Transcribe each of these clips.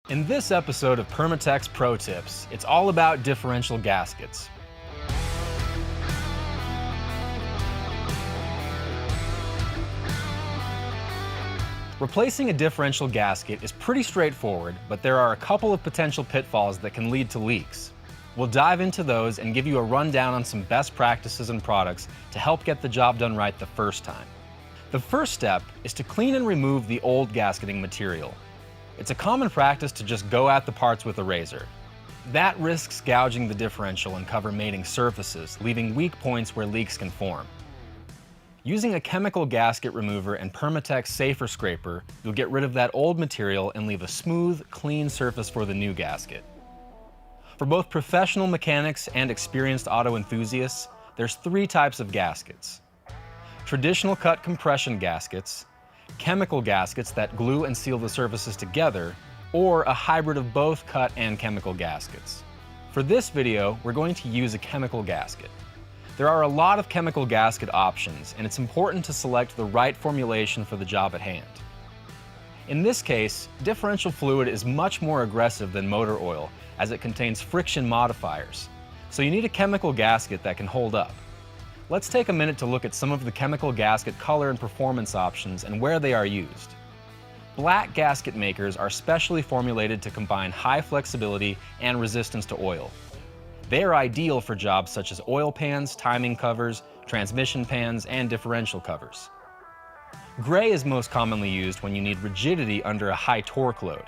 In this episode of Permatex Pro Tips, it's all about differential gaskets. Replacing a differential gasket is pretty straightforward, but there are a couple of potential pitfalls that can lead to leaks. We'll dive into those and give you a rundown on some best practices and products to help get the job done right the first time. The first step is to clean and remove the old gasketing material. It's a common practice to just go at the parts with a razor. That risks gouging the differential and cover mating surfaces, leaving weak points where leaks can form. Using a chemical gasket remover and Permatex safer scraper, you'll get rid of that old material and leave a smooth, clean surface for the new gasket. For both professional mechanics and experienced auto enthusiasts, there's three types of gaskets. Traditional cut compression gaskets, chemical gaskets that glue and seal the surfaces together, or a hybrid of both cut and chemical gaskets. For this video, we're going to use a chemical gasket. There are a lot of chemical gasket options, and it's important to select the right formulation for the job at hand. In this case, differential fluid is much more aggressive than motor oil, as it contains friction modifiers, so you need a chemical gasket that can hold up. Let's take a minute to look at some of the chemical gasket color and performance options and where they are used. Black gasket makers are specially formulated to combine high flexibility and resistance to oil. They are ideal for jobs such as oil pans, timing covers, transmission pans, and differential covers. Gray is most commonly used when you need rigidity under a high torque load.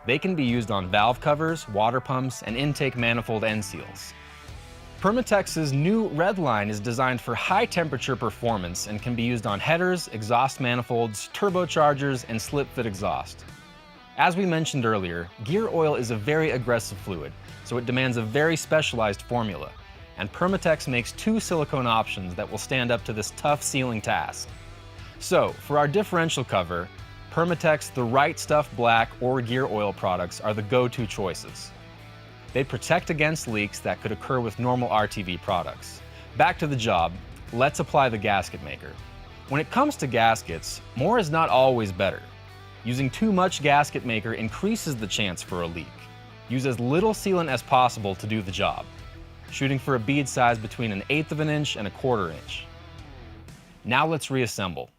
They can be used on valve covers, water pumps, and intake manifold end seals. Permatex's new red line is designed for high temperature performance and can be used on headers, exhaust manifolds, turbochargers, and slip-fit exhaust. As we mentioned earlier, gear oil is a very aggressive fluid, so it demands a very specialized formula, and Permatex makes two silicone options that will stand up to this tough sealing task. So, for our differential cover, Permatex The Right Stuff Black or gear oil products are the go-to choices. They protect against leaks that could occur with normal RTV products. Back to the job, let's apply the gasket maker. When it comes to gaskets, more is not always better. Using too much gasket maker increases the chance for a leak. Use as little sealant as possible to do the job, shooting for a bead size between 1/8 of an inch and 1/4 inch. Now let's reassemble.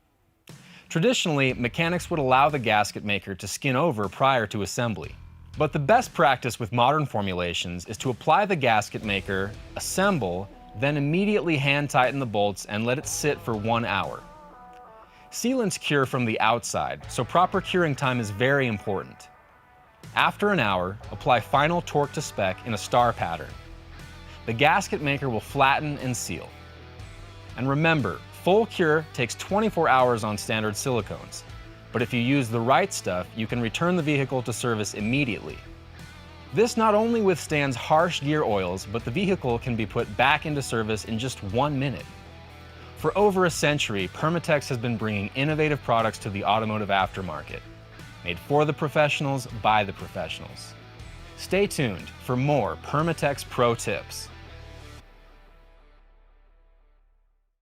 Traditionally, mechanics would allow the gasket maker to skin over prior to assembly. But the best practice with modern formulations is to apply the gasket maker, assemble, then immediately hand tighten the bolts and let it sit for 1 hour. Sealants cure from the outside, so proper curing time is very important. After an hour, apply final torque to spec in a star pattern. The gasket maker will flatten and seal. And remember, full cure takes 24 hours on standard silicones. But if you use the right stuff, you can return the vehicle to service immediately. This not only withstands harsh gear oils, but the vehicle can be put back into service in just 1 minute. For over a century, Permatex has been bringing innovative products to the automotive aftermarket. Made for the professionals, by the professionals. Stay tuned for more Permatex Pro Tips.